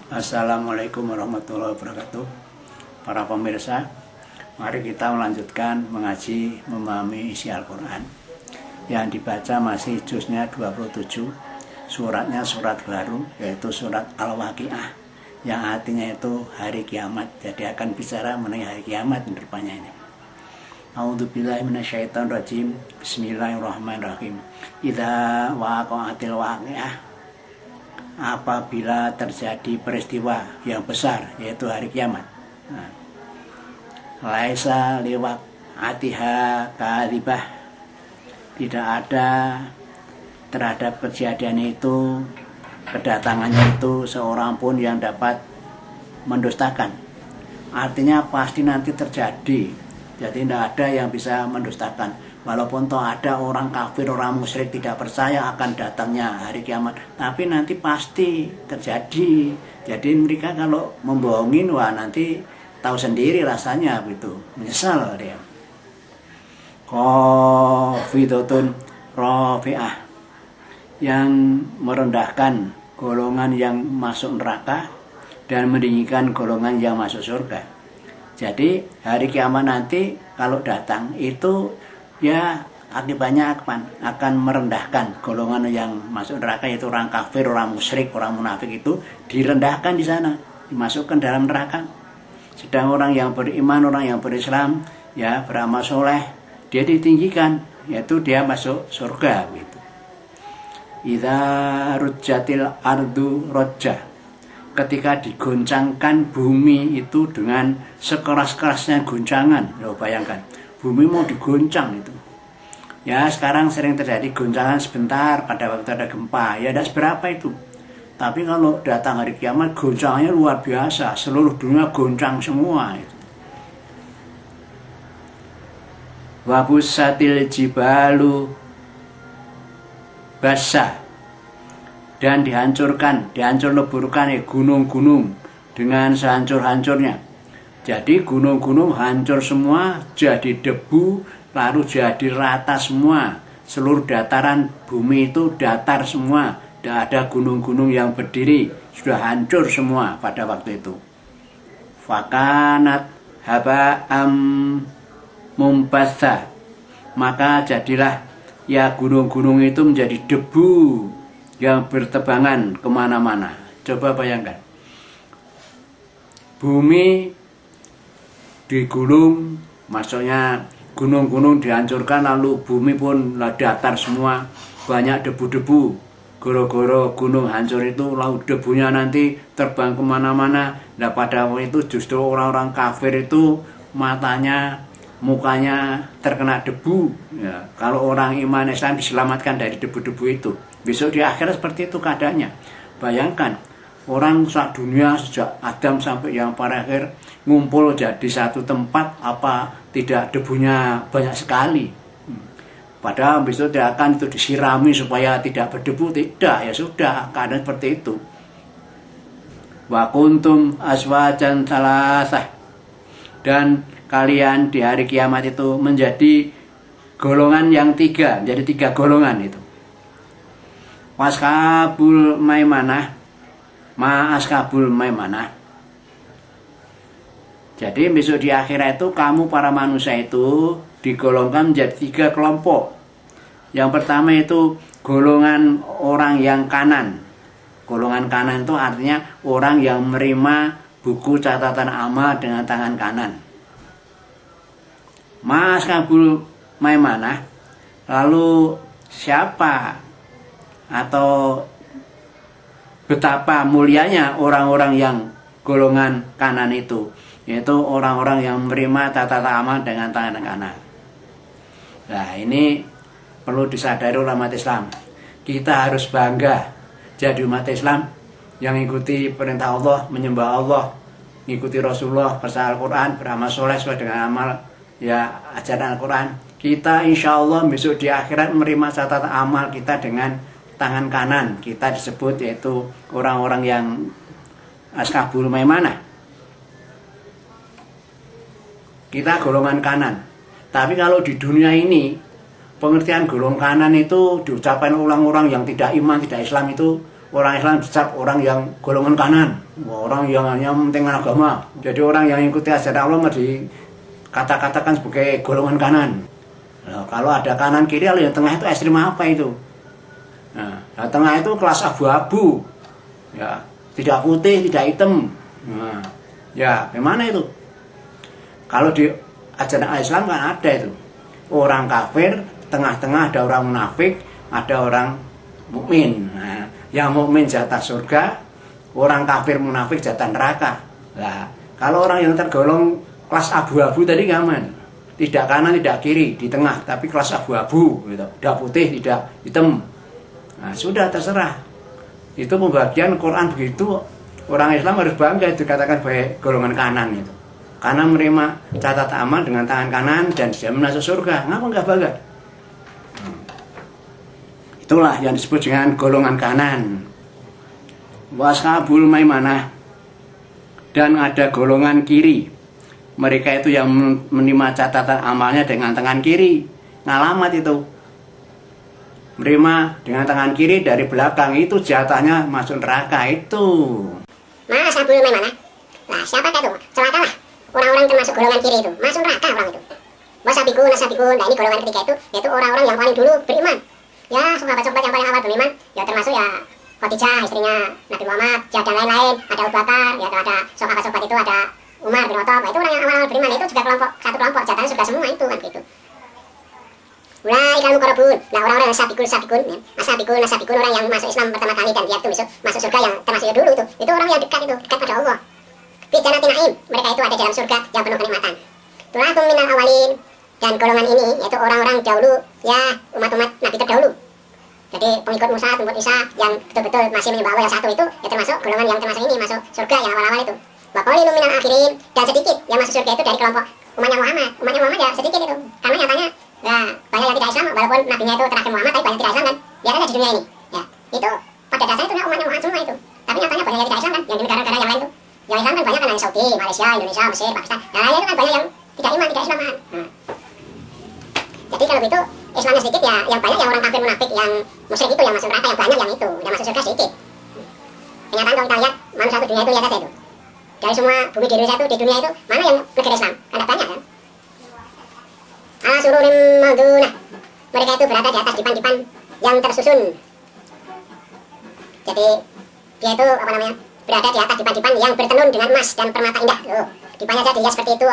Assalamualaikum warahmatullahi wabarakatuh. Para pemirsa, mari kita melanjutkan mengaji memahami isi Al-Quran. Yang dibaca masih juznya 27, suratnya surat baru, yaitu surat Al-Waqiah, yang artinya itu hari kiamat. Jadi akan bicara mengenai hari kiamat di depannya ini. A'udzubillahi minasyaitonirrajim. Bismillahirrahmanirrahim. Idza waqa'atil waqiah, apabila terjadi peristiwa yang besar, yaitu hari kiamat. Laisa liwaq atiha kadhibah, tidak ada terhadap kejadian itu, kedatangannya itu seorang pun yang dapat mendustakan. Artinya pasti nanti terjadi, jadi tidak ada yang bisa mendustakan. Walaupun toh ada orang kafir, orang musyrik tidak percaya akan datangnya hari kiamat, tapi nanti pasti terjadi. Jadi mereka kalau membohongin, wah nanti tahu sendiri rasanya gitu, menyesal dia. Khafidhatun rafi'ah, yang merendahkan golongan yang masuk neraka dan meninggikan golongan yang masuk surga. Jadi hari kiamat nanti kalau datang itu ya akibatnya akan merendahkan golongan yang masuk neraka, yaitu orang kafir, orang musyrik, orang munafik, itu direndahkan di sana, dimasukkan dalam neraka. Sedang orang yang beriman, orang yang berislam, ya beramal soleh, dia ditinggikan, yaitu dia masuk surga gitu. Idza rujjatil ardu rojjah, ketika digoncangkan bumi itu dengan sekeras-kerasnya goncangan. Loh, bayangkan bumi mau digoncang itu. Ya sekarang sering terjadi goncangan sebentar pada waktu ada gempa, ya tidak seberapa itu. Tapi kalau datang hari kiamat, goncangannya luar biasa, seluruh dunia goncang semua itu. Wabussatil jibalu basa, dan dihancur leburkan gunung-gunung dengan sehancur-hancurnya. Jadi gunung-gunung hancur semua, jadi debu, lalu jadi rata semua. Seluruh dataran bumi itu datar semua, tidak ada gunung-gunung yang berdiri, sudah hancur semua pada waktu itu. Fakanat haba'am mumbassa, maka jadilah ya gunung-gunung itu menjadi debu yang bertebangan kemana-mana. Coba bayangkan, bumi digulung, maksudnya gunung-gunung dihancurkan, lalu bumi pun datar semua, banyak debu-debu. Goro-goro gunung hancur itu, lalu debunya nanti terbang kemana-mana. Nah pada waktu itu justru orang-orang kafir itu mukanya terkena debu. Ya, kalau orang iman Islam diselamatkan dari debu-debu itu, besok di akhirat seperti itu keadaannya. Bayangkan, orang sak dunia sejak Adam sampai yang pada akhir ngumpul jadi satu tempat, apa tidak debunya banyak sekali. Padahal besok dia akan itu disirami supaya tidak berdebu, tidak, ya sudah keadaan seperti itu. Wa kuntum aswajan salasah, dan kalian di hari kiamat itu menjadi golongan yang tiga, menjadi tiga golongan itu. Waskabul maimanah, ma'askabul maimanah. Jadi besok di akhirat itu kamu para manusia itu digolongkan menjadi tiga kelompok. Yang pertama itu golongan orang yang kanan. Golongan kanan itu artinya orang yang menerima buku catatan amal dengan tangan kanan. Ma'askabul maimanah, lalu siapa atau betapa mulianya orang-orang yang golongan kanan itu, yaitu orang-orang yang menerima catatan amal dengan tangan kanan. Nah ini perlu disadari umat Islam. Kita harus bangga jadi umat Islam yang mengikuti perintah Allah, menyembah Allah, mengikuti Rasulullah, percaya Al-Quran, beramal soleh sesuai dengan amal ya ajaran Al-Quran. Kita insya Allah besok di akhirat menerima catatan amal kita dengan tangan kanan. Kita disebut yaitu orang-orang yang askabul maimanah. Kita golongan kanan. Tapi kalau di dunia ini pengertian golongan kanan itu diucapkan orang-orang yang tidak iman, tidak Islam itu orang Islam dicap orang yang golongan kanan, orang yang hanya penting agama. Jadi orang yang ikuti ajaran Allah dikata-katakan sebagai golongan kanan. Nah, kalau ada kanan kiri, lalu yang tengah itu ekstrim apa itu? Nah, tengah itu kelas abu-abu, ya, tidak putih, tidak hitam. Nah, ya, gimana itu? Kalau di ajaran Islam kan ada itu, orang kafir, tengah-tengah ada orang munafik, ada orang mukmin. Nah, yang mukmin jatah surga, orang kafir munafik jatah neraka. Nah, kalau orang yang tergolong kelas abu-abu tadi gimana? Tidak kanan, tidak kiri, di tengah, tapi kelas abu-abu, gitu. Tidak putih, tidak hitam. Nah, sudah terserah. Itu pembagian Quran begitu. Orang Islam harus bangga dikatakan baik golongan kanan itu. Karena menerima catat amal dengan tangan kanan dan dia masuk surga. Ngapa enggak bangga? Itulah yang disebut dengan golongan kanan. Washabul maimanah. Dan ada golongan kiri. Mereka itu yang menerima catatan amalnya dengan tangan kiri. Ngalamat itu. Menerima dengan tangan kiri dari belakang, itu jatahnya masuk neraka itu. Washabul maimanah. Nah, siapakah itu? Celakalah orang-orang termasuk golongan kiri itu. Masuk neraka orang itu. Wasabikun. Nah, ini golongan ketiga itu, yaitu orang-orang yang paling dulu beriman. Ya, sahabat-sahabat yang paling awal beriman, ya termasuk ya Khadijah, istrinya Nabi Muhammad, ya ada lain-lain, ada Abu Bakar, ya ada sahabat-sahabat itu, ada Umar bin Khattab. Itu orang yang awal-awal beriman, itu juga satu kelompok, jatahnya sudah semua itu kan begitu. Mulai ilmu korobun, nah orang-orang yang sabikun, orang yang masuk Islam pertama kali dan dia itu masuk surga yang termasuk dulu itu orang yang dekat pada Allah. Fi jannatin na'im, mereka itu ada dalam surga yang penuh kenikmatan. Tulakum minal awalin, dan golongan ini yaitu orang-orang dahulu, ya umat-umat Nabi terdahulu. Jadi pengikut Musa, pengikut Isa yang betul-betul masih menyembah Allah yang satu itu, ya termasuk golongan yang termasuk ini, masuk surga yang awal-awal itu. Wa qalilun minal akhirin, dan sedikit yang masuk surga itu dari kelompok umatnya Muhammad ya sedikit itu. Karena nyatanya ya banyak yang tidak Islam, walaupun nabinya itu terakhir Muhammad, tapi banyak tidak Islam kan. Ya kan di dunia ini. Ya, itu pada dasarnya itu umatnya Muhammad semua itu. Tapi nyatanya banyak yang tidak Islam kan, yang di negara-negara yang lain itu. Yang Islam kan banyak kan, yang Saudi, Malaysia, Indonesia, Mesir, Pakistan. Nah, itu kan banyak yang tidak iman, tidak Islam kan. Jadi kalau begitu Islamnya sedikit ya, yang banyak yang orang kafir munafik, yang musyrik itu yang masuk neraka, yang banyak yang itu, yang masuk surga sedikit. Kenyataan kalau kita lihat manusia itu dunia itu lihat saja itu. Dari semua bumi di Indonesia itu, di dunia itu, mana yang negara Islam? Kan banyak kan? Ala sururim maldunah. Mereka itu berada di atas dipan-dipan yang tersusun. Jadi dia itu apa namanya? Berada di atas dipan-dipan yang bertenun dengan emas dan permata indah. Loh, dipannya saja dihias seperti itu.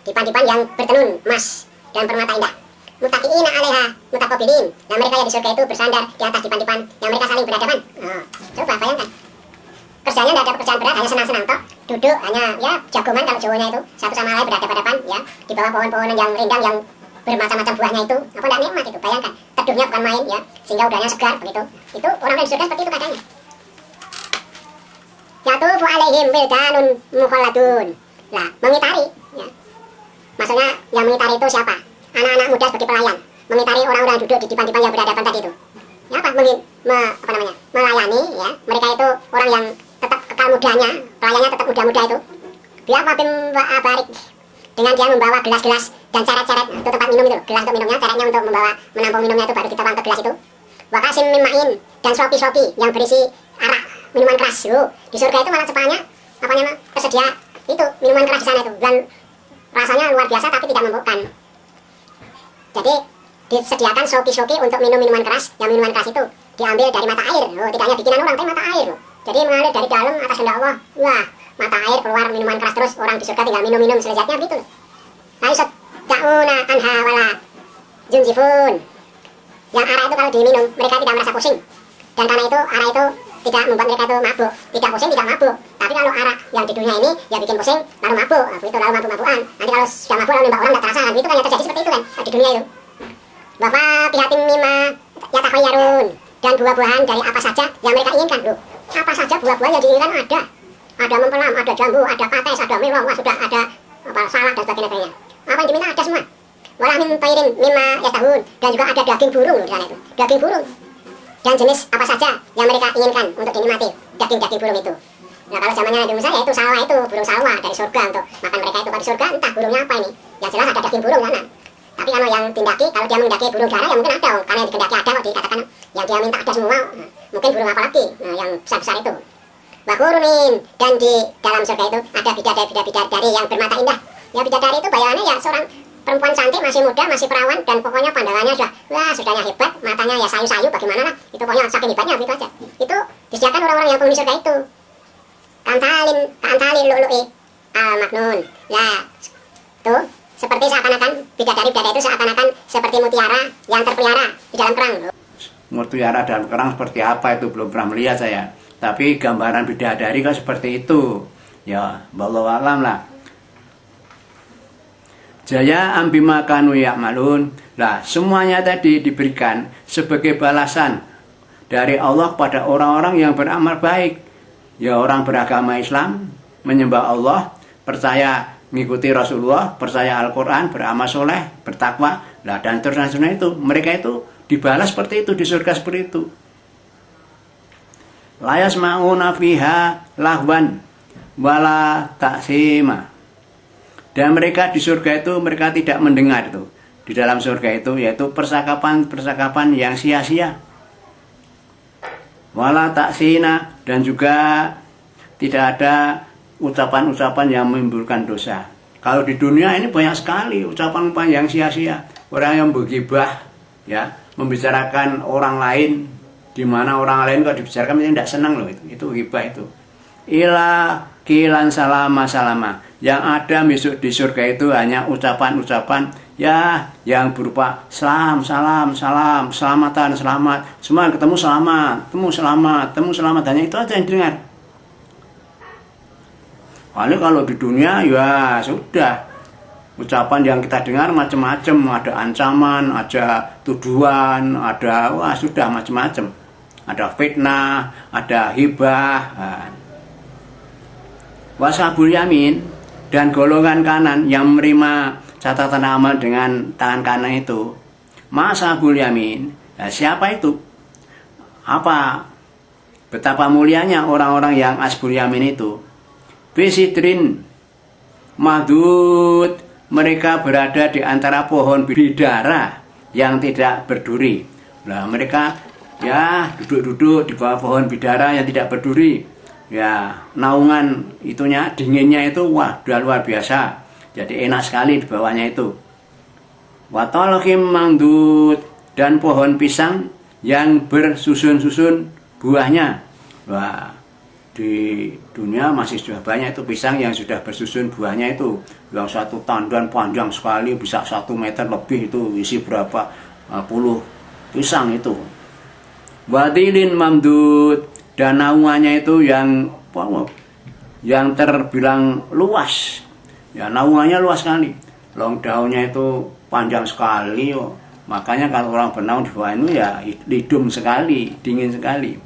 Dipan-dipan yang bertenun emas dan permata indah. Mutakiina alaiha mutaqabilin. Dan mereka yang di surga itu bersandar di atas dipan-dipan yang mereka saling berhadapan. Oh, coba bayangkan. Kerjanya tidak ada pekerjaan berat, hanya senang-senang toh. Duduk hanya ya jagongan kalau Jawanya itu, satu sama lain berhadapan-hadapan ya di bawah pohon-pohon yang rindang yang bermacam-macam buahnya itu. Apa tidak nikmat itu? Bayangkan. Teduhnya bukan main ya, sehingga udaranya segar begitu. Itu orang yang di surga seperti itu keadaannya. Yatufu alaihim wildanun mukhalladun. Lah, mengitari ya. Maksudnya yang mengitari itu siapa? Anak-anak muda sebagai pelayan, mengitari orang-orang duduk di dipan-dipan yang berhadapan tadi itu. Ya apa? Melayani ya. Mereka itu orang yang tetap kekal mudanya, pelayannya tetap muda-muda itu. Bi'afwabim wa abarik. Dengan dia membawa gelas-gelas dan ceret-ceret, itu tempat minum itu, gelas untuk minumnya, ceretnya untuk membawa menampung minumnya itu baru dituang ke gelas itu. Wa qasim min ma'in, dan sopi-sopi yang berisi arak, minuman keras. Di surga itu malah sepanya apa namanya? Tersedia itu minuman keras di sana itu. Dan rasanya luar biasa tapi tidak memabukkan. Jadi disediakan soki-soki untuk minum minuman keras. Yang minuman keras itu diambil dari mata air. Tidak hanya bikinan orang, tapi mata air. Jadi mengalir dari dalam atas kehendak Allah. Wah, mata air keluar minuman keras terus. Orang di surga tinggal minum-minum selezatnya begitu. Aisat ta'una anha wala junjifun. Yang arah itu kalau diminum mereka tidak merasa pusing. Dan karena itu arah itu tidak membuat mereka itu mabuk. Tidak pusing, tidak mabuk. Tapi kalau arah yang di dunia ini ya bikin pusing lalu mabuk. Itu lalu mabuk-mabukan. Nanti kalau sudah mabuk lalu nembak orang tidak terasa. Itu kan yang terjadi seperti itu kan di dunia itu. Bahwa pihatim mimma yatakhayyarun, dan buah-buahan dari apa saja yang mereka inginkan. Loh, apa saja buah-buahan yang diinginkan ada. Ada mempelam, ada jambu, ada pates, ada melon, sudah ada apa salak dan sebagainya. Apa yang diminta ada semua. Walah min tairin mimma yastahun, dan juga ada daging burung di sana itu. Daging burung. Dan jenis apa saja yang mereka inginkan untuk dinikmati daging-daging burung itu. Nah kalau zamannya Nabi Musa ya itu salwa itu, burung salwa dari surga untuk makan mereka itu. Kalau di surga entah burungnya apa ini. Yang jelas ada daging burung sana. Tapi kalau yang tindaki, kalau dia mendaki burung dara ya mungkin ada, karena yang dikendaki ada kok dikatakan yang dia minta ada semua. Mungkin burung apa lagi yang besar-besar itu. Wakurumin, dan di dalam surga itu ada bidadari yang bermata indah. Ya bidadari itu bayangannya ya seorang perempuan cantik, masih muda, masih perawan, dan pokoknya pandangannya sudahnya hebat, matanya ya sayu-sayu bagaimana lah. Itu pokoknya saking hebatnya begitu aja. Itu disediakan orang-orang yang penghuni surga itu. Kantalin lu'lu'i al-maknun. Lah, tuh seperti seakan-akan bidadari itu seakan-akan seperti mutiara yang terpelihara di dalam kerang. Mutiara dalam kerang seperti apa itu belum pernah melihat saya. Tapi gambaran bidadari kan seperti itu. Ya, wallahu alam lah. Jaya ambima kanu ya'malun. Lah, semuanya tadi diberikan sebagai balasan dari Allah pada orang-orang yang beramal baik. Ya, orang beragama Islam, menyembah Allah, percaya mengikuti Rasulullah, percaya Al-Quran, beramal soleh, bertakwa, lah dan terus itu. Mereka itu dibalas seperti itu, di surga seperti itu. La yasma'una fiha lahwan wala ta'sima. Dan mereka di surga itu mereka tidak mendengar itu. Di dalam surga itu yaitu percakapan yang sia-sia. Wala ta'sina, dan juga tidak ada ucapan-ucapan yang menimbulkan dosa. Kalau di dunia ini banyak sekali ucapan-ucapan yang sia-sia. Orang yang bergibah, ya, membicarakan orang lain, di mana orang lain kalau dibicarakan mereka tidak senang loh, itu ghibah itu. Ila kilan salama. Yang ada besok di surga itu hanya ucapan-ucapan ya yang berupa salam, selamatan, selamat. Semua ketemu selamat, hanya itu aja yang dengar. Kalau di dunia ya sudah, ucapan yang kita dengar macam-macam, ada ancaman, ada tuduhan, ada sudah macam-macam. Ada fitnah, ada hibah. Washabul yamin, dan golongan kanan yang menerima catatan amal dengan tangan kanan itu. Mashabul yamin. Nah, siapa itu? Apa? Betapa mulianya orang-orang yang asbul yamin itu. Bisidrin madud, mereka berada di antara pohon bidara yang tidak berduri. Nah, mereka ya duduk-duduk di bawah pohon bidara yang tidak berduri. Ya, naungan itunya, dinginnya itu udah luar biasa. Jadi enak sekali di bawahnya itu. Watolkim mangdud, dan pohon pisang yang bersusun-susun buahnya. Wah, di dunia masih sudah banyak itu pisang yang sudah bersusun buahnya itu. Yang satu tandan panjang sekali, bisa 1 meter lebih itu, isi berapa puluh pisang itu. Wadilin mamdud, dan naungannya itu yang terbilang luas. Ya, naungannya luas sekali. Daunnya itu panjang sekali. Makanya kalau orang bernaung di bawah itu ya hidung sekali, dingin sekali.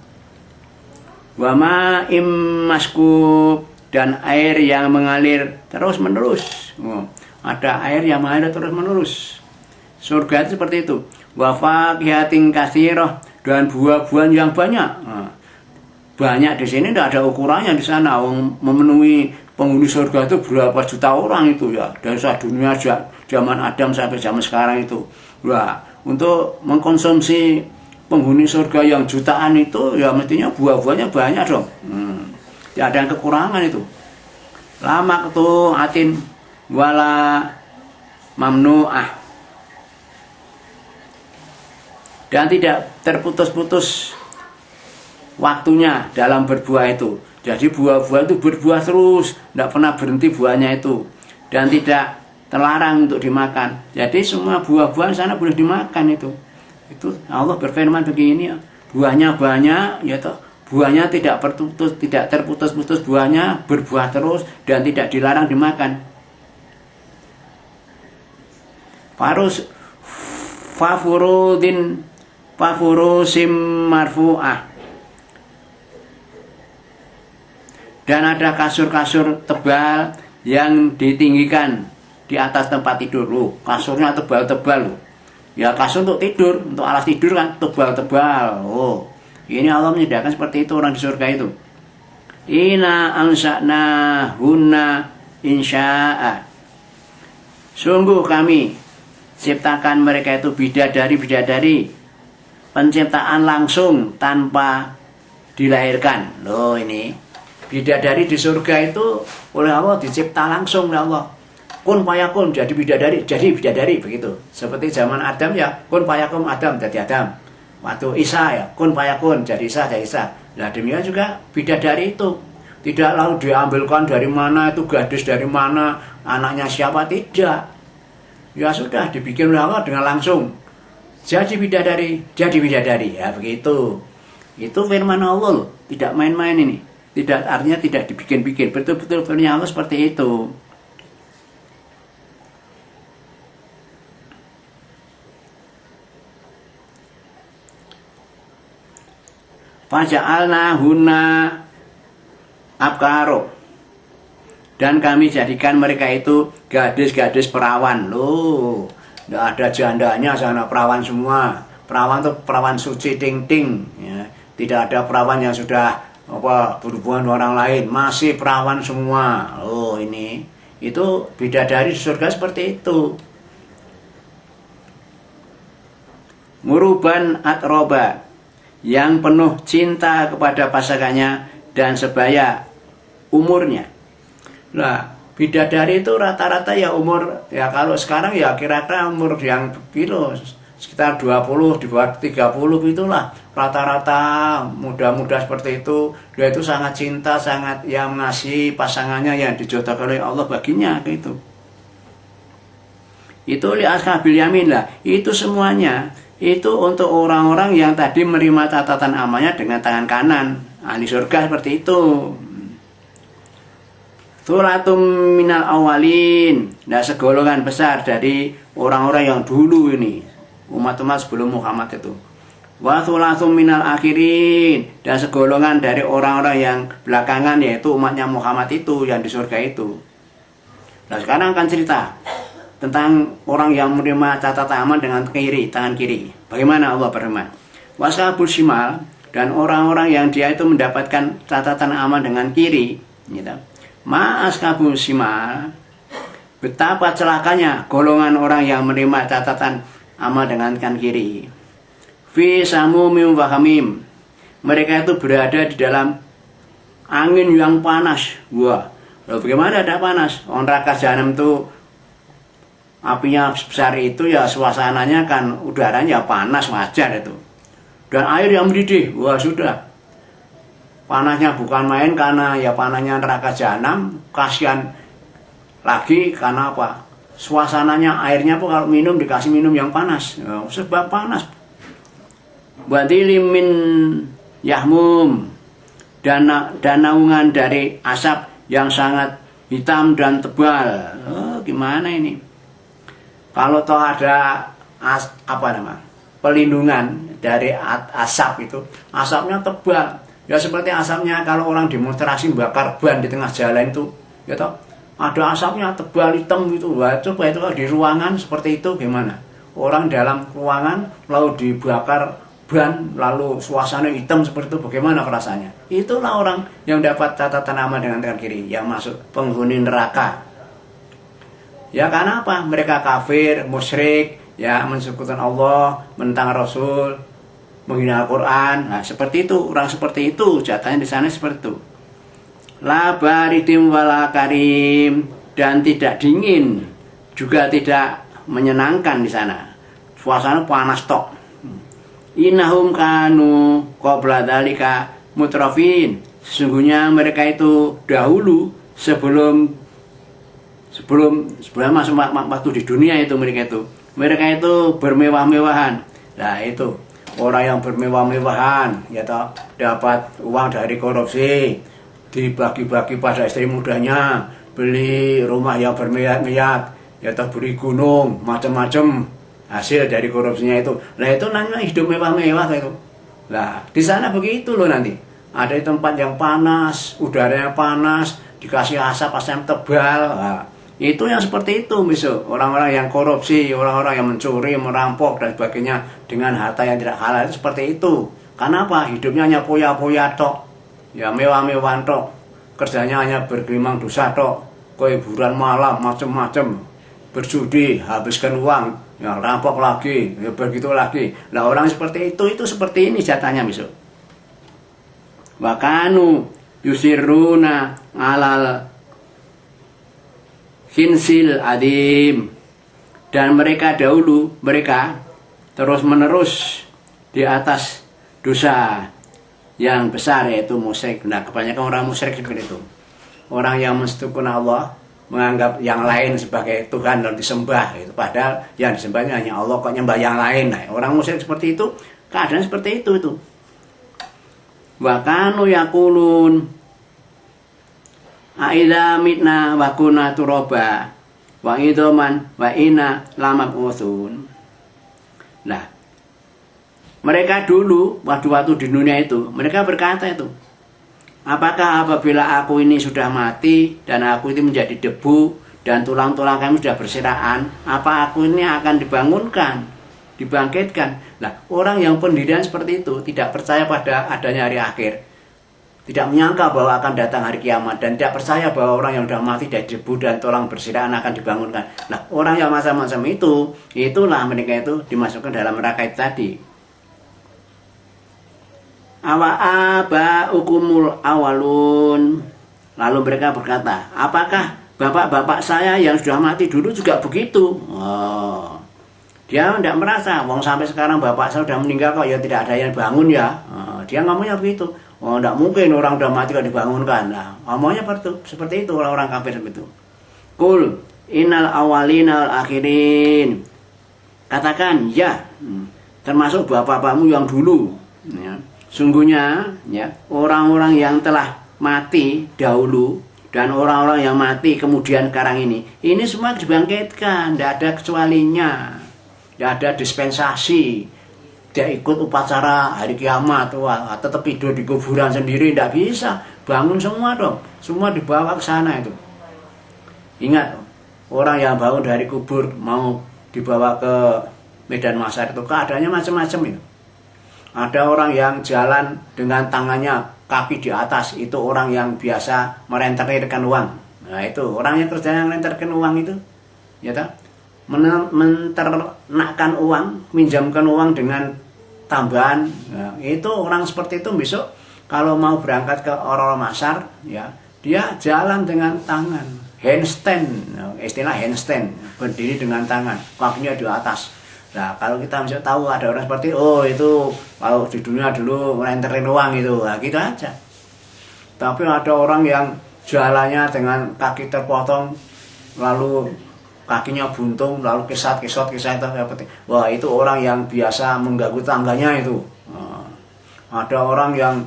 Wama immaskub, dan air yang mengalir terus menerus. Ada air yang mengalir terus menerus. Surga itu seperti itu. Wafaqihatin katsirah, dan buah-buahan yang banyak. Banyak di sini tidak ada ukurannya di sana. Memenuhi penghuni surga itu berapa juta orang itu ya. Dari dunia zaman Adam sampai zaman sekarang itu. Wah, untuk mengkonsumsi penghuni surga yang jutaan itu ya mestinya buah-buahnya banyak dong. Tidak ada yang kekurangan itu. Lama itu atin wala mamnu'ah, dan tidak terputus-putus waktunya dalam berbuah itu. Jadi buah-buah itu berbuah terus, tidak pernah berhenti buahnya itu, dan tidak terlarang untuk dimakan. Jadi semua buah-buah sana boleh dimakan itu. Itu Allah berfirman begini ya, buahnya banyak, ya toh, buahnya tidak terputus-putus buahnya, berbuah terus dan tidak dilarang dimakan. Fafurusim marfu'ah, dan ada kasur-kasur tebal yang ditinggikan di atas tempat tidur. Kasurnya tebal-tebal. Ya, kasur untuk tidur, untuk alas tidur kan tebal-tebal. Ini Allah menyediakan seperti itu orang di surga itu. Ina ansa'na hunna insya'a, sungguh kami ciptakan mereka itu bidadari, penciptaan langsung tanpa dilahirkan. Loh, ini bidadari di surga itu oleh Allah dicipta langsung oleh Allah. Kun fayakun, jadi bidadari begitu. Seperti zaman Adam ya, kun fayakun Adam jadi Adam. Waktu Isa ya, kun fayakun jadi Isa. Nah, demikian juga bidadari itu tidak lalu diambilkan dari mana, itu gadis dari mana, anaknya siapa, tidak. Ya sudah dibikin oleh Allah dengan langsung. Jadi bidadari. Ya begitu. Itu firman Allah loh, tidak main-main ini. Tidak, artinya tidak dibikin-bikin. Betul-betul firman Allah seperti itu. Faja'alna hunna abkaro, dan kami jadikan mereka itu gadis-gadis perawan. Loh, tidak ada jandanya sana, perawan semua. Perawan itu perawan suci ting-ting ya. Tidak ada perawan yang sudah berhubungan dengan orang lain, masih perawan semua. Oh, ini itu bidadari di surga seperti itu. Muruban atroba, yang penuh cinta kepada pasangannya dan sebaya umurnya. Nah, bidadari itu rata-rata ya umur, ya kalau sekarang ya kira-kira umur yang sekitar 20, di bawah 30 itulah. Rata-rata muda-muda seperti itu, dia itu sangat cinta, sangat yang mengasihi pasangannya yang dijodohkan oleh Allah baginya gitu. Itu li ashabil yamin lah, itu semuanya. Itu untuk orang-orang yang tadi menerima catatan amalnya dengan tangan kanan. Ahli surga seperti itu. Suratum minal awalin, nah segolongan besar dari orang-orang yang dulu ini, umat-umat sebelum Muhammad itu. Wa suratum minal akhirin, dan segolongan dari orang-orang yang belakangan, yaitu umatnya Muhammad itu yang di surga itu. Nah sekarang akan cerita tentang orang yang menerima catatan amal dengan tangan kiri. Bagaimana Allah berfirman? Washabul shimal, dan orang-orang yang dia itu mendapatkan catatan amal dengan kiri, gitu. Ma'ashabul shimal, betapa celakanya golongan orang yang menerima catatan amal dengan tangan kiri. Fi samumim wa hamim, mereka itu berada di dalam angin yang panas. Wah, loh, bagaimana ada panas? Neraka jahanam itu apinya besar itu ya, suasananya kan udaranya panas, wajar itu. Dan air yang mendidih, wah sudah. Panasnya bukan main karena ya panasnya neraka jahanam, kasihan lagi karena apa? Suasananya, airnya pun kalau minum dikasih minum yang panas, ya, sebab panas. Wadilimin yahmum, dan naungan dari asap yang sangat hitam dan tebal. Oh, gimana ini? Kalau toh ada pelindungan dari asap itu, asapnya tebal. Ya seperti asapnya kalau orang demonstrasi bakar ban di tengah jalan itu, ya toh ada asapnya tebal hitam gitu. Wah, coba itu di ruangan seperti itu gimana? Orang dalam ruangan lalu dibakar ban, lalu suasana hitam seperti itu, bagaimana perasaannya? Itulah orang yang dapat catatan amal dengan tangan kiri, yang masuk penghuni neraka. Ya karena apa? Mereka kafir, musyrik, ya mensekutukan Allah, menentang Rasul, menghina Al-Quran. Nah seperti itu, orang seperti itu jatahnya di sana seperti itu. La baridim wala karim, dan tidak dingin, juga tidak menyenangkan di sana. Suasana panas tok. Innahum kanu qabla dzalika mutrafin, sesungguhnya mereka itu dahulu sebelum masuk waktu di dunia itu mereka itu bermewah-mewahan. Nah itu orang yang bermewah-mewahan ya toh, dapat uang dari korupsi, dibagi-bagi pada istri mudanya, beli rumah yang bermiliar-miliar, ya toh beli gunung macam-macam hasil dari korupsinya itu. Nah itu namanya hidup mewah-mewah itu. Nah di sana begitu loh, nanti ada di tempat yang panas, udaranya panas, dikasih asap tebal. Nah, itu yang seperti itu misal orang-orang yang korupsi, orang-orang yang mencuri, merampok dan sebagainya dengan harta yang tidak halal, itu seperti itu. Karena apa? Hidupnya hanya poya-poya tok, ya mewah-mewah tok, kerjanya hanya bergelimang dosa tok, ke hiburan malam macam-macam, berjudi, habiskan uang ya rampok lagi, ya begitu lagi. Nah orang seperti itu seperti ini jatahnya besok. Wa kanu yusiruna alal hinsil adim, dan mereka dahulu terus menerus di atas dosa yang besar, yaitu musyrik. Nah kebanyakan orang musyrik seperti itu, orang yang mensekutukan Allah, menganggap yang lain sebagai Tuhan dan disembah itu, padahal yang disembahnya hanya Allah, kok nyembah yang lain. Nah, orang musyrik seperti itu, keadaan seperti itu. Wa kanu yaqulun aidza mitna wa kunna turaba wa idoman wa inna lamab'utsun. Nah, mereka dulu waktu di dunia itu, mereka berkata itu, apakah apabila aku ini sudah mati dan aku ini menjadi debu dan tulang-tulang kami sudah berserakan, apa aku ini akan dibangkitkan? Nah, orang yang pendirian seperti itu tidak percaya pada adanya hari akhir, tidak menyangka bahwa akan datang hari kiamat, dan tidak percaya bahwa orang yang sudah mati dari debu dan tulang berserakan akan dibangunkan. Nah, orang yang macam-macam itu, itulah mereka itu dimasukkan dalam neraka itu tadi. Awa ukumul awalun. Lalu mereka berkata, apakah bapak-bapak saya yang sudah mati dulu juga begitu? Oh, dia tidak merasa, wong sampai sekarang bapak saya sudah meninggal kok, ya tidak ada yang bangun ya. Oh, dia ngomongnya begitu. Oh, tidak mungkin orang sudah mati kok dibangunkan. Nah, ngomongnya seperti itu orang-orang kafir seperti itu. Kul innal awalin al akhirin. Katakan ya, termasuk bapak-bapakmu yang dulu. Ya. Sungguhnya ya, orang-orang yang telah mati dahulu dan orang-orang yang mati kemudian sekarang ini semua dibangkitkan, tidak ada kecualinya, tidak ada dispensasi, tidak ikut upacara hari kiamat, wah, tetap tidur di kuburan sendiri, tidak bisa, bangun semua dong, semua dibawa ke sana itu. Ingat, orang yang bangun dari kubur mau dibawa ke medan mahsyar itu keadaannya macam-macam itu. Ada orang yang jalan dengan tangannya kaki di atas, itu orang yang biasa merentenirkan uang. Nah itu orang yang kerjanya merentenirkan uang itu, ya tak? Menternakkan uang, minjamkan uang dengan tambahan. Nah, itu orang seperti itu besok kalau mau berangkat ke orang mahsyar, ya dia jalan dengan tangan, handstand, istilah handstand, berdiri dengan tangan, kakinya di atas. Nah, kalau kita bisa tahu ada orang seperti itu kalau di dunia dulu merenterin uang itu, nah, gitu aja. Tapi ada orang yang jalannya dengan kaki terpotong, lalu kakinya buntung, lalu kisat-kisat itu seperti. Wah, itu orang yang biasa mengganggu tangganya itu. Nah, ada orang yang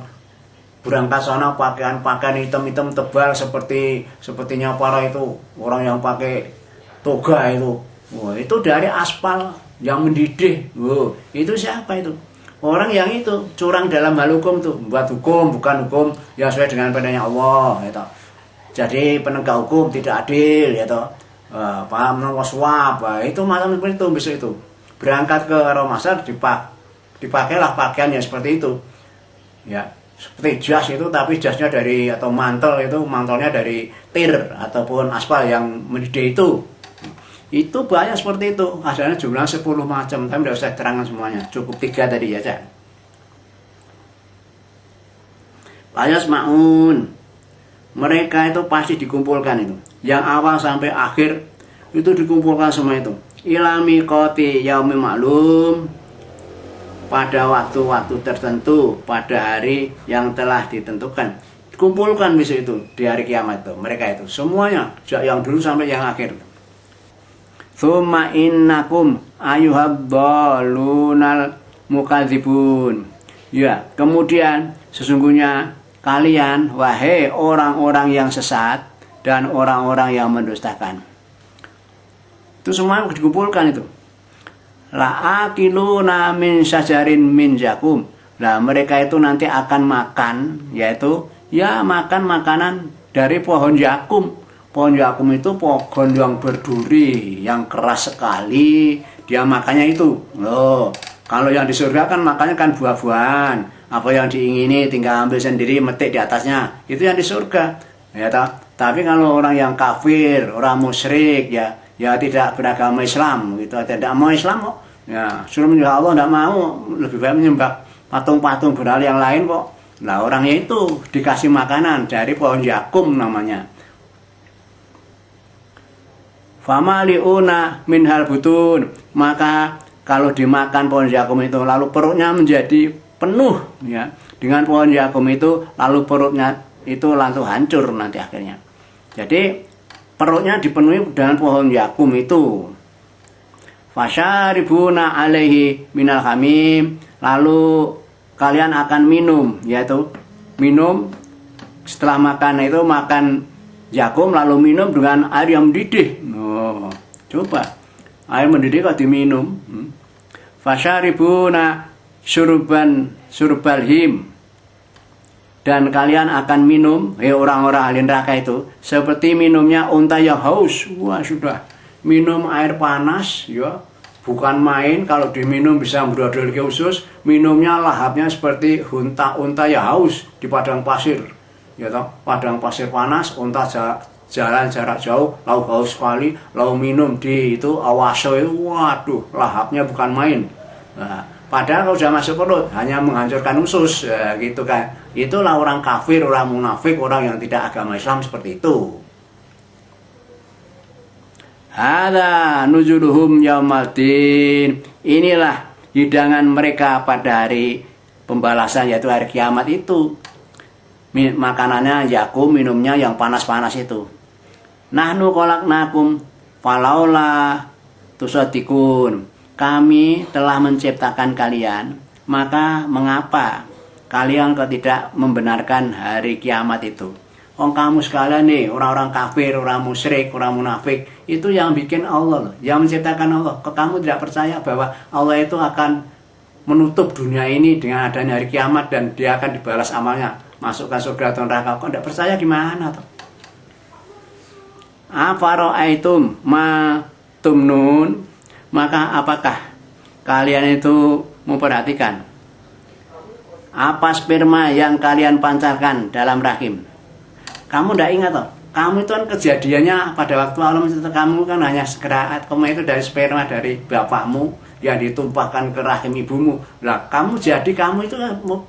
berangkat sana pakaian hitam-hitam tebal sepertinya para itu orang yang pakai toga itu. Wah, itu dari aspal yang mendidih. Wow, itu siapa itu? Orang yang itu curang dalam hal hukum tuh, buat hukum bukan hukum yang sesuai dengan perintahnya Allah, gitu. Jadi penegak hukum tidak adil, gitu. Paham suap, itu macam seperti itu. Besok itu berangkat ke Romasar dipakailah pakaian yang seperti itu, ya seperti jas itu, tapi jasnya dari atau mantelnya dari tir ataupun aspal yang mendidih itu. Itu banyak seperti itu, asalnya jumlah 10 macam, tapi tidak usah terangkan semuanya, cukup 3 tadi ya cak. Layas ma'un, mereka itu pasti dikumpulkan itu, yang awal sampai akhir itu dikumpulkan semua itu. Ilami koti yaumi maklum, pada waktu-waktu tertentu, pada hari yang telah ditentukan, dikumpulkan besok itu di hari kiamat itu, mereka itu semuanya, yang dulu sampai yang akhir. Tsumma innakum ayyuhadhdallunal mukadzibun. Ya, kemudian sesungguhnya kalian wahai orang-orang yang sesat dan orang-orang yang mendustakan. Itu semua dikumpulkan itu. La akiluna min syajarin min zakum. Nah, mereka itu nanti akan makan, yaitu ya makan makanan dari pohon zakum. Pohon zakum itu pohon yang berduri, yang keras sekali. Dia makannya itu. Loh, kalau yang di surga kan makannya kan buah-buahan. Apa yang diingini tinggal ambil sendiri, metik di atasnya. Itu yang di surga. Ya toh? Tapi kalau orang yang kafir, orang musyrik, ya ya tidak beragama Islam gitu, tidak mau Islam kok. Ya, suruh menyembah Allah tidak mau, lebih baik menyembah patung-patung berhala yang lain kok. Nah, orangnya itu dikasih makanan dari pohon yakum namanya. Famaliuna minhal butun, maka kalau dimakan pohon yakum itu lalu perutnya menjadi penuh ya dengan pohon yakum itu, lalu perutnya itu langsung hancur nanti akhirnya. Jadi perutnya dipenuhi dengan pohon yakum itu. Fasyaribuna alaihi minal hamim, lalu kalian akan minum, yaitu minum setelah makan itu, makan jagung lalu minum dengan air yang mendidih. Oh, coba air mendidih kok diminum. Fasyaribuna surbal him, dan kalian akan minum, orang-orang ahli neraka itu, seperti minumnya unta yang haus. Wah, sudah minum air panas ya, bukan main. Kalau diminum bisa brodol ke usus. Minumnya lahapnya seperti unta yang haus di padang pasir ya toh, padang pasir panas, unta jalan jarak jauh, lalu haus sekali, lalu minum di itu awaso itu, waduh, lahapnya bukan main. Nah, padahal kalau sudah masuk perut hanya menghancurkan usus ya, gitu kan. Itulah orang kafir, orang munafik, orang yang tidak agama Islam seperti itu. Hada nuzuluhum yaumaddin, inilah hidangan mereka pada hari pembalasan, yaitu hari kiamat itu. Makanannya yakum, minumnya yang panas-panas itu. Nahnu khalaqnakum falaula tusaddiqun, kami telah menciptakan kalian, maka mengapa kalian kok tidak membenarkan hari kiamat itu? Oh, kamu sekalian nih, orang-orang kafir, orang musyrik, orang munafik, itu yang bikin Allah loh, yang menciptakan Allah. Kok kamu tidak percaya bahwa Allah itu akan menutup dunia ini dengan adanya hari kiamat dan dia akan dibalas amalnya, masukkan surga atau neraka? Kok tidak percaya gimana tuh? Afara'aitum ma tumnun, maka apakah kalian itu memperhatikan apa sperma yang kalian pancarkan dalam rahim? Kamu tidak ingat toh? Kamu itu kan kejadiannya pada waktu Allah menciptakan kamu kan hanya sekeraat, kamu itu dari sperma dari bapakmu yang ditumpahkan ke rahim ibumu. Nah, kamu itu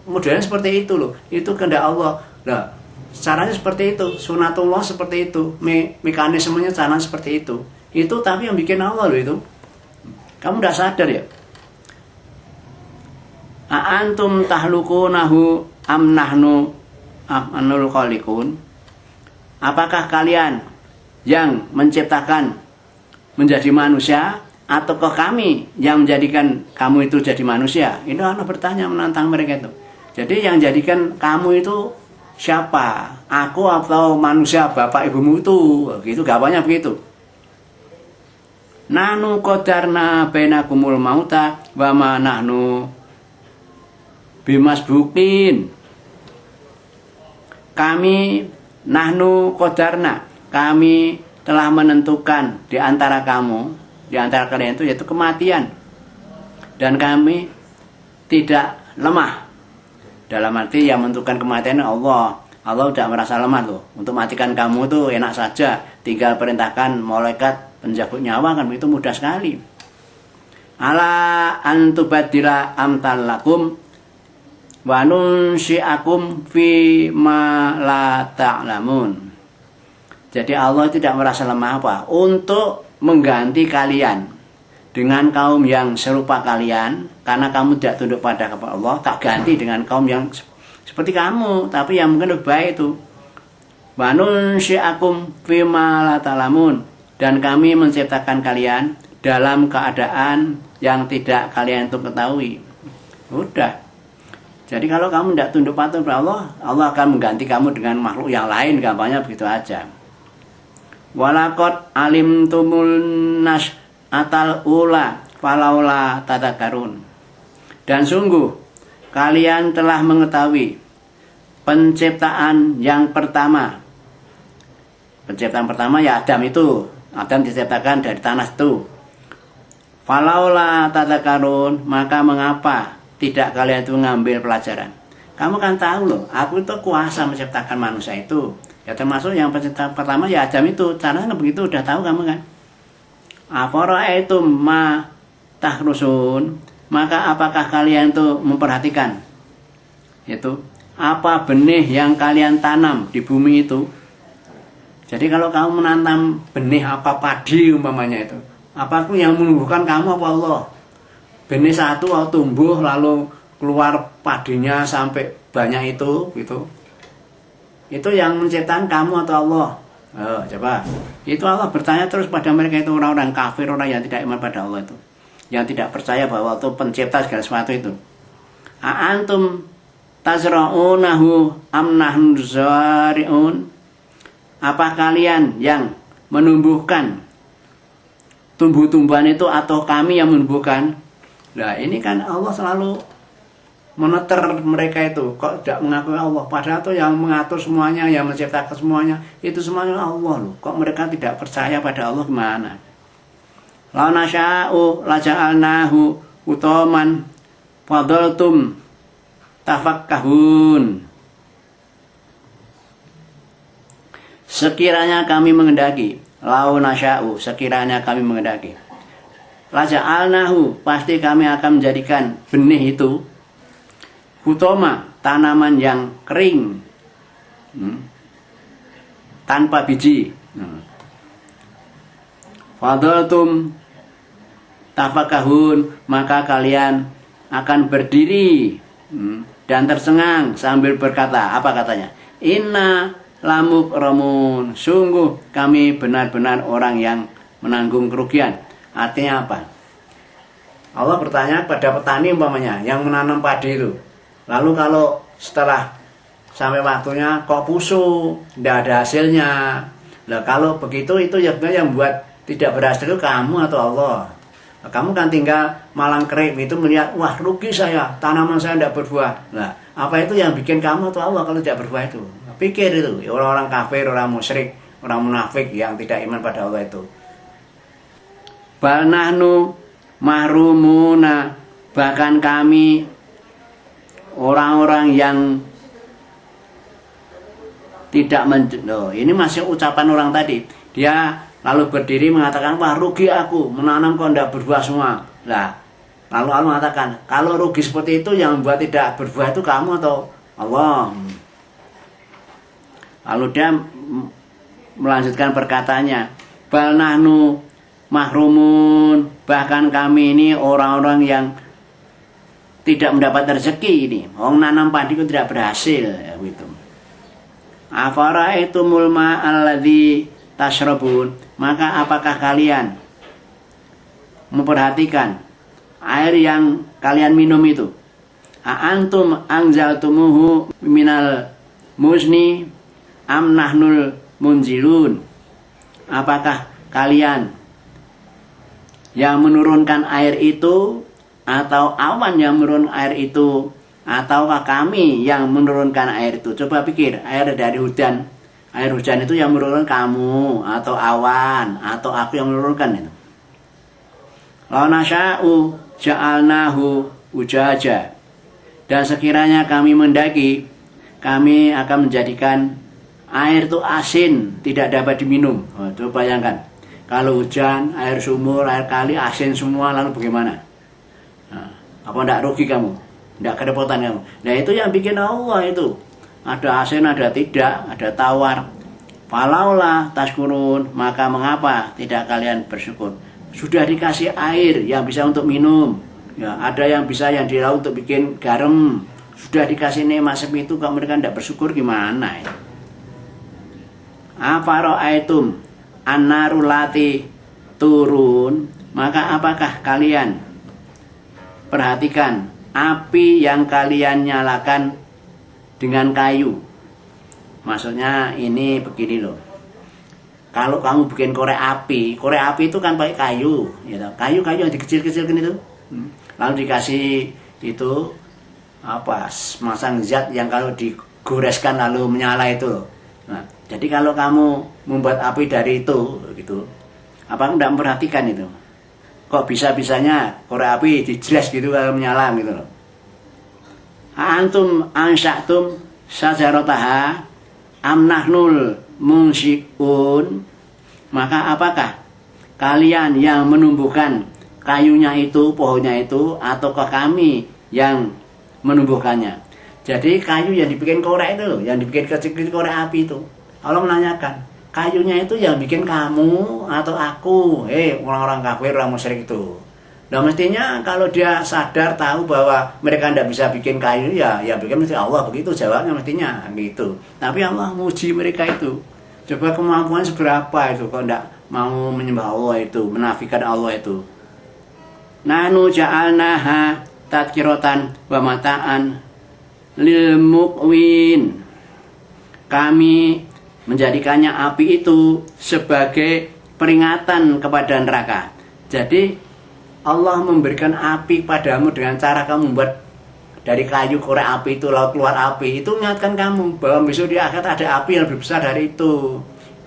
modelnya seperti itu loh. Itu kehendak Allah. Nah, caranya seperti itu, sunatullah seperti itu, mekanismenya cara seperti itu. Itu tapi yang bikin Allah loh itu. Kamu udah sadar ya? Antum tahlukunahu am nahnu amnul khaliqun. Apakah kalian yang menciptakan menjadi manusia, ataukah kami yang menjadikan kamu itu jadi manusia? Ini anak bertanya, menantang mereka itu. Jadi yang jadikan kamu itu siapa? Aku atau manusia bapak ibumu itu? Gitu, gampangnya begitu. Nahnu qadarna bainakumul mauta wa ma nahnu bimasbuqin. Nahnu qadarna, kami telah menentukan di antara kamu, di antara kalian itu, yaitu kematian. Dan kami tidak lemah. Dalam arti yang menentukan kematian Allah. Allah tidak merasa lemah loh. Untuk matikan kamu itu enak saja, tinggal perintahkan malaikat penjabut nyawa, kan itu mudah sekali. Ala antubadila amtalakum wa nunsyi'akum fi ma la ta'lamun. Jadi Allah tidak merasa lemah apa? Untuk mengganti kalian dengan kaum yang serupa kalian, karena kamu tidak tunduk pada kepada Allah, tak ganti dengan kaum yang seperti kamu, tapi yang mungkin lebih baik itu. Wa nunsyi'akum fi ma la ta'lamun, dan kami menciptakan kalian dalam keadaan yang tidak kalian itu ketahui. Udah. Jadi kalau kamu tidak tunduk patuh kepada Allah, Allah akan mengganti kamu dengan makhluk yang lain, gampangnya begitu aja. Walaqad alimtumul nas'atal ula falaula tadzakarun. Dan sungguh kalian telah mengetahui penciptaan yang pertama. Penciptaan pertama ya Adam itu. Adam diciptakan dari tanah itu. Falaula tadzakarun, maka mengapa tidak kalian itu mengambil pelajaran? Kamu kan tahu loh, aku itu kuasa menciptakan manusia itu. Ya termasuk yang penciptaan pertama ya Adam itu. Caranya begitu udah tahu kamu kan. Afara'aitum ma tahrusun, maka apakah kalian itu memperhatikan itu apa benih yang kalian tanam di bumi itu? Jadi kalau kamu menanam benih apa padi umpamanya itu, apapun yang menumbuhkan kamu apa Allah? Benih satu tumbuh lalu keluar padinya sampai banyak itu gitu. Itu yang menciptakan kamu atau Allah? Oh, coba. Itu Allah bertanya terus pada mereka itu, orang-orang kafir, orang yang tidak iman pada Allah itu, yang tidak percaya bahwa Allah itu pencipta segala sesuatu itu. Antum tazra'unahu am nahnu zari'un? Apa kalian yang menumbuhkan tumbuh-tumbuhan itu atau kami yang menumbuhkan? Nah, ini kan Allah selalu meneter mereka itu, kok tidak mengakui Allah, padahal itu yang mengatur semuanya, yang menciptakan semuanya, itu semuanya Allah loh. Kok mereka tidak percaya pada Allah, gimana? La nasya'u la ja'alnahu utoman fadaltum tafakkahun. Sekiranya kami mengendaki, lau nasya'u, sekiranya kami mengendaki, la ja'alnahu, pasti kami akan menjadikan benih itu hutoma, tanaman yang kering, tanpa biji. Fadaltum tafakahun, maka kalian akan berdiri dan tersengang sambil berkata, apa katanya? Inna lamuk ramun, sungguh kami benar-benar orang yang menanggung kerugian. Artinya apa? Allah bertanya pada petani umpamanya yang menanam padi itu. Lalu kalau setelah sampai waktunya kok busuk, tidak ada hasilnya. Nah, kalau begitu itu yang buat tidak berhasil itu kamu atau Allah. Nah, kamu kan tinggal malang kerip itu melihat, wah rugi saya, tanaman saya tidak berbuah. Nah, apa itu yang bikin kamu atau Allah kalau tidak berbuah itu? Nah, pikir itu, orang-orang kafir, orang musyrik, orang munafik yang tidak iman pada Allah itu. Bal nahnu mahrumuna, bahkan kami orang-orang yang tidak ini masih ucapan orang tadi. Dia lalu berdiri mengatakan, wah rugi aku, menanam kok tidak berbuah semua. Nah, lalu Allah mengatakan, kalau rugi seperti itu yang membuat tidak berbuah itu kamu atau Allah? Lalu dia melanjutkan perkataannya, bal nahnu mahrumun, bahkan kami ini orang-orang yang tidak mendapat rezeki ini. Orang nanam padi itu tidak berhasil, ya, gitu. Afara'aitumul ma'alladzi tashrabun, maka apakah kalian memperhatikan air yang kalian minum itu? Antum anzaltumuhu minal muzni am nahnul munzilun, apakah kalian yang menurunkan air itu, atau awan yang menurunkan air itu, ataukah kami yang menurunkan air itu? Coba pikir, air dari hujan, air hujan itu yang menurunkan kamu, atau awan, atau aku yang menurunkan itu? La nasya'u ja'alnahu ujaja, dan sekiranya kami mendaki, kami akan menjadikan air itu asin, tidak dapat diminum. Coba bayangkan, kalau hujan, air sumur, air kali asin semua, lalu bagaimana? Apa tidak rugi kamu? Tidak kerepotan kamu? Nah, itu yang bikin Allah itu. Ada asin, ada tidak, ada tawar. Falaulah taskurun, maka mengapa tidak kalian bersyukur? Sudah dikasih air yang bisa untuk minum, ya, ada yang bisa yang di laut untuk bikin garam. Sudah dikasih nikmat seperti itu, kalau mereka tidak bersyukur gimana? Afara'aitum an-narulati turun, maka apakah kalian perhatikan api yang kalian nyalakan dengan kayu? Maksudnya ini begini loh. Kalau kamu bikin korek api itu kan pakai kayu, gitu. Kayu-kayu yang dikecil-kecilkan itu. Lalu dikasih itu apa? Masang zat yang kalau digoreskan lalu menyala itu loh. Nah, jadi kalau kamu membuat api dari itu gitu, apa kamu tidak memperhatikan itu? Kok bisa-bisanya korek api dijelas gitu kalau menyala gitu loh. Antum ansya'tum sajarataha am nahnul munsyikun, maka apakah kalian yang menumbuhkan kayunya itu, pohonnya itu, ataukah kami yang menumbuhkannya? Jadi kayu yang dibikin korek itu loh, yang dibikin kecil-kecil korek api itu. Allah menanyakan, kayunya itu yang bikin kamu atau aku? Orang-orang kafir, orang musyrik itu. Nah mestinya kalau dia sadar tahu bahwa mereka tidak bisa bikin kayu, ya bikin mesti Allah, begitu jawabnya mestinya gitu. Tapi Allah muji mereka itu. Coba kemampuan seberapa itu kok tidak mau menyembah Allah itu, menafikan Allah itu. Nanu ja'alnaha tadkiratan wa mata'an lil muqwin. Kami menjadikannya api itu sebagai peringatan kepada neraka. Jadi Allah memberikan api padamu dengan cara kamu membuat dari kayu korek api itu, lalu keluar api. Itu mengingatkan kamu bahwa besok di akhirat ada api yang lebih besar dari itu.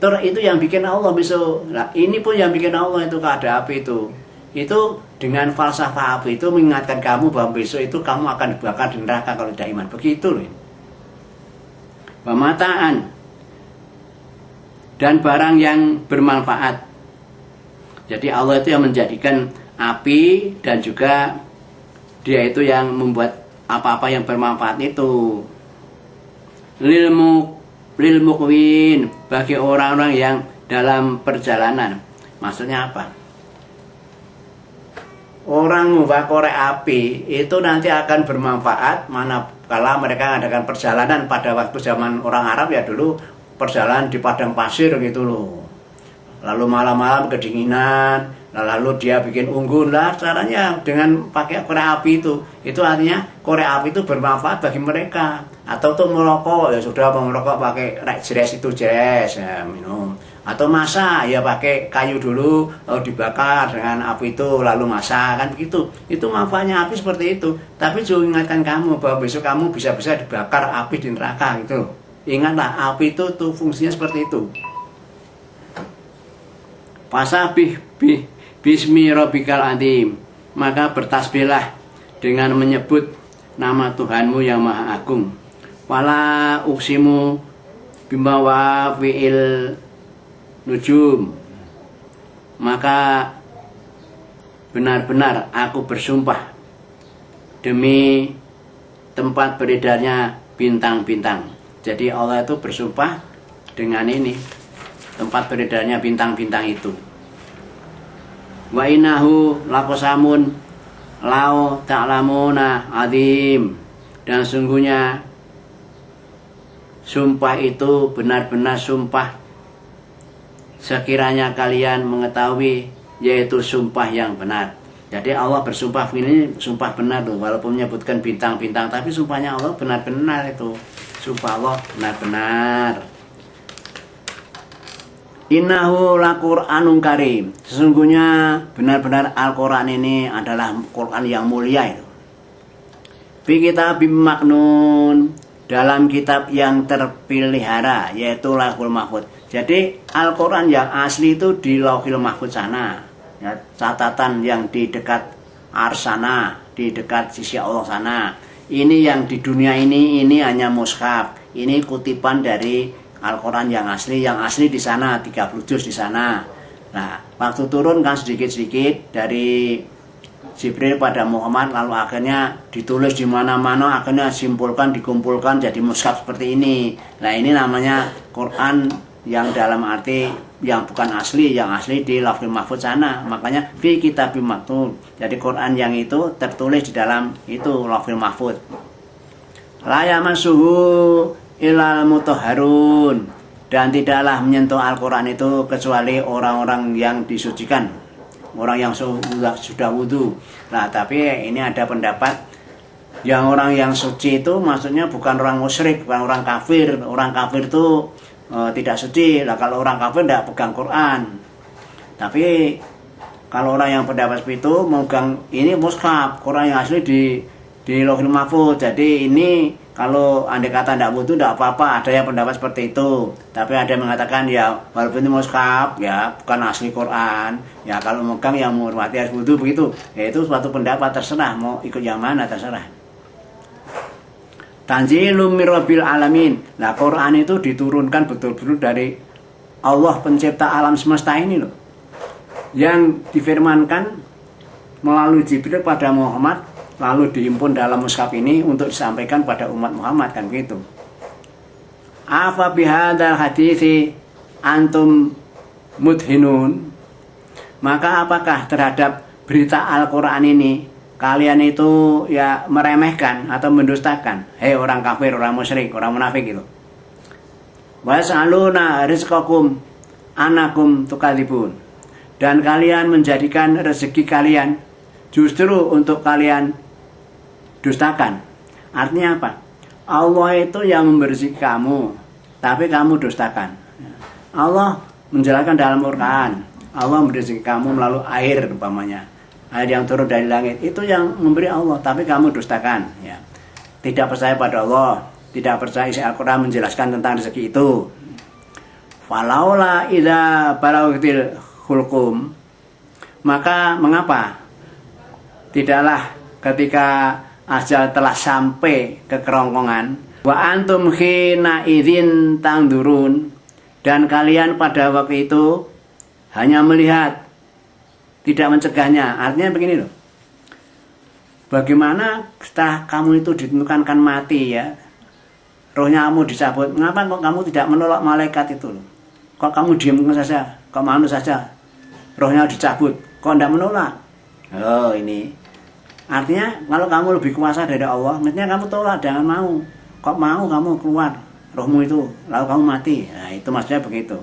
Itu yang bikin Allah besok. Nah, ini pun yang bikin Allah itu ada api itu. Itu dengan falsafah api itu mengingatkan kamu bahwa besok itu kamu akan dibakar di neraka kalau tidak iman. Begitu loh. Pemataan dan barang yang bermanfaat. Jadi Allah itu yang menjadikan api dan juga dia itu yang membuat apa-apa yang bermanfaat itu. Lil muqwin, bagi orang-orang yang dalam perjalanan. Maksudnya apa? Orang membawa korek api itu nanti akan bermanfaat manakala mereka mengadakan perjalanan pada waktu zaman orang Arab ya dulu perjalanan di padang pasir gitu loh. Lalu malam-malam kedinginan, lalu dia bikin unggun lah caranya dengan pakai korek api itu artinya korek api itu bermanfaat bagi mereka. Atau untuk merokok ya sudah mau merokok pakai jeres itu jeres ya, minum. Atau masak ya pakai kayu dulu lalu dibakar dengan api itu lalu masak kan begitu. Itu manfaatnya api seperti itu. Tapi juga ingatkan kamu bahwa besok kamu bisa-bisa dibakar api di neraka gitu. Ingatlah api itu tuh fungsinya seperti itu. Fasabih bismi rabbikal azim, maka bertasbihlah dengan menyebut nama Tuhanmu yang maha agung. Wala uksimu bimawa fi'il nujum, maka benar-benar aku bersumpah demi tempat beredarnya bintang-bintang. Jadi Allah itu bersumpah dengan ini, tempat beredarnya bintang-bintang itu. Wa innahu laqasamun lau ta'lamuna azim, dan sungguhnya sumpah itu benar-benar sumpah sekiranya kalian mengetahui, yaitu sumpah yang benar. Jadi Allah bersumpah ini sumpah benar tuh, walaupun menyebutkan bintang-bintang, tapi sumpahnya Allah benar-benar itu. Sumpah Allah benar-benar. Innahu laqur'anun karim. Sesungguhnya benar-benar Al-Qur'an ini adalah Qur'an yang mulia itu. Fi kitabim maknun, dalam kitab yang terpelihara, yaitu Lauhul Mahfuz. Jadi Al-Qur'an yang asli itu di Lauhul Mahfuz sana. Ya, catatan yang di dekat arsana, di dekat sisi Allah sana. Ini yang di dunia ini hanya mushaf. Ini kutipan dari Al-Quran yang asli di sana 30 juz di sana. Nah, waktu turun kan sedikit-sedikit dari Jibril pada Muhammad, lalu akhirnya ditulis di mana-mana, akhirnya dikumpulkan jadi mushaf seperti ini. Nah, ini namanya Quran yang dalam arti yang bukan asli, yang asli di Lauhul Mahfuz sana. Makanya fi kitabim maktub. Jadi Quran yang itu tertulis di dalam itu Lauhul Mahfuz. La yamassuhu ilal mutahharun, dan tidaklah menyentuh Al-Quran itu kecuali orang-orang yang disucikan, orang yang sudah wudhu. Nah, tapi ini ada pendapat yang orang yang suci itu maksudnya bukan orang musyrik, bukan orang kafir. Orang kafir itu tidak suci. Nah, kalau orang kafir tidak pegang Quran. Tapi kalau orang yang pendapat seperti itu memegang ini mushaf, Quran yang asli di Lauhul Mahfuz. Jadi ini kalau andai kata tidak butuh tidak apa-apa, ada yang pendapat seperti itu. Tapi ada yang mengatakan ya walaupun ini mushaf ya bukan asli Quran, ya kalau megang yang menghormati harus butuh begitu. Ya itu suatu pendapat, terserah mau ikut yang mana terserah. Tanzilum mir rabbil alamin. Nah, Quran itu diturunkan betul-betul dari Allah pencipta alam semesta ini loh. yang difirmankan melalui Jibril pada Muhammad, lalu dihimpun dalam mushaf ini untuk disampaikan pada umat Muhammad, kan begitu. Afa bihadzal haditsi antum mudhinun, maka apakah terhadap berita Al-Quran ini kalian itu ya meremehkan atau mendustakan? Hei orang kafir, orang musyrik, orang munafik itu. Was'aluna rizqakum anakum tukadzibun, dan kalian menjadikan rezeki kalian justru untuk kalian dustakan. Artinya apa? Allah itu yang memberi kamu, tapi kamu dustakan. Allah menjelaskan dalam Al-Quran, Allah memberi rezeki kamu melalui air umpamanya, air yang turun dari langit, itu yang memberi Allah, tapi kamu dustakan, ya. Tidak percaya pada Allah, tidak percaya isi Al-Quran menjelaskan tentang rezeki itu. Falaula idza balaghatil hulqum, maka mengapa tidaklah ketika ajal telah sampai ke kerongkongan, wa antum khina idzin tangdurun, dan kalian pada waktu itu hanya melihat, tidak mencegahnya. Artinya begini loh, bagaimana setelah kamu itu ditentukan kan mati, ya, rohnya kamu dicabut, mengapa kok kamu tidak menolak malaikat itu loh? Kok kamu diam saja, kok malu saja, rohnya dicabut, kok tidak menolak? Oh, ini artinya kalau kamu lebih kuasa dari Allah, mestinya kamu tolak, jangan mau. Kok mau kamu keluar rohmu itu, lalu kamu mati? Nah, itu maksudnya begitu.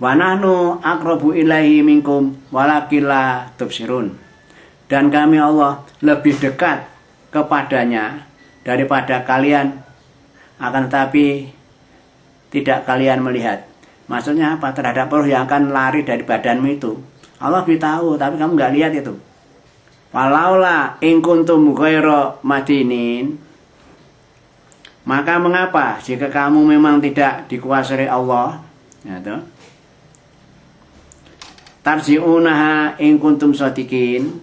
Wa nahnu aqrabu ilaihi minkum walakin la tubsirun, dan kami Allah lebih dekat kepadanya daripada kalian, akan tetapi tidak kalian melihat. Maksudnya apa? Terhadap roh yang akan lari dari badanmu itu Allah beritahu, tapi kamu nggak lihat itu. Walaula in kuntum ghairu madinin, maka mengapa jika kamu memang tidak dikuasai Allah, ya, tarji'unaha in kuntum shadiqin,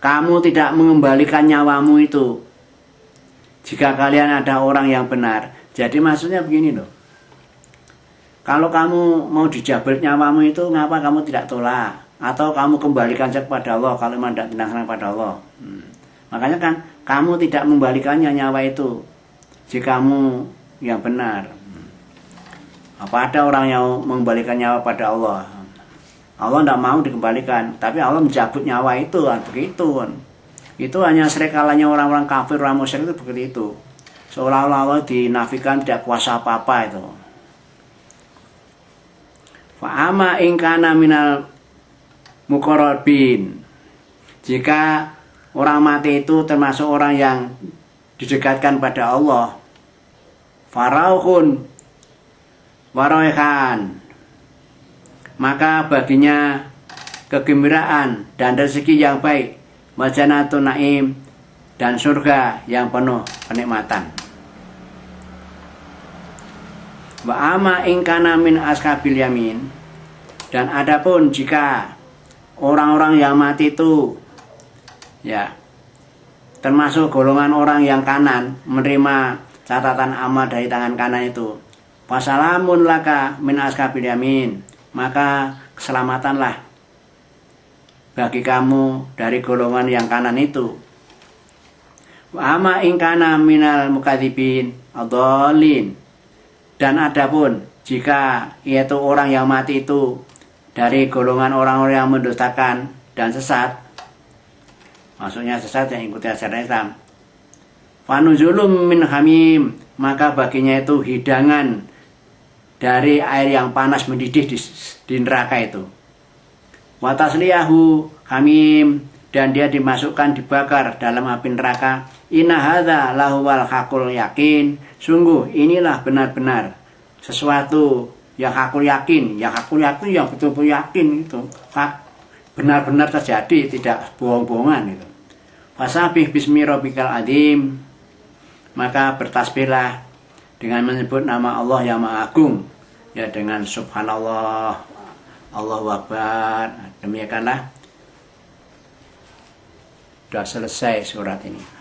kamu tidak mengembalikan nyawamu itu jika kalian ada orang yang benar. Jadi maksudnya begini loh, kalau kamu mau dijabel nyawamu itu, ngapa kamu tidak tolak? Atau kamu kembalikan kepada Allah kalau memang tidak tindak pada Allah. Makanya kan kamu tidak membalikannya nyawa itu jika kamu yang benar. Apa ada orang yang mengembalikan nyawa pada Allah? Allah tidak mau dikembalikan, tapi Allah mencabut nyawa itu, kan begitu kan. Itu hanya serekalanya orang-orang kafir, orang musyrik itu begitu itu. Seolah-olah Allah dinafikan, tidak kuasa apa-apa itu. Fa'ama ingkana minal muqarrabin, jika orang mati itu termasuk orang yang didekatkan pada Allah, farauhun waraihan, maka baginya kegembiraan dan rezeki yang baik, wajanatun naim, dan surga yang penuh kenikmatan. Wa ama ingkana min ashabil yamin, dan adapun jika orang-orang yang mati itu, ya, termasuk golongan orang yang kanan, menerima catatan amal dari tangan kanan itu, wasalamun laka min ashabil yamin, maka keselamatanlah bagi kamu dari golongan yang kanan itu. Wa ama ingkana minal mukadzibin adallin, dan adapun jika yaitu orang yang mati itu dari golongan orang-orang yang mendustakan dan sesat, maksudnya sesat yang ikuti ajaran Islam, fanuzulum min hamim, maka baginya itu hidangan dari air yang panas mendidih di neraka itu. Watasliyahu hamim, dan dia dimasukkan, dibakar dalam api neraka. Inna hadza lahuwal hakul yakin, sungguh inilah benar-benar sesuatu yang hakul yakin. Yang hakul yakin yang betul-betul yakin itu, benar-benar terjadi, tidak bohong-bohongan itu. Fasabih bismi rabbikal adzim, maka bertasbihlah dengan menyebut nama Allah yang Maha Agung, ya, dengan subhanallah, Allahu Akbar. Demikianlah sudah selesai surat ini.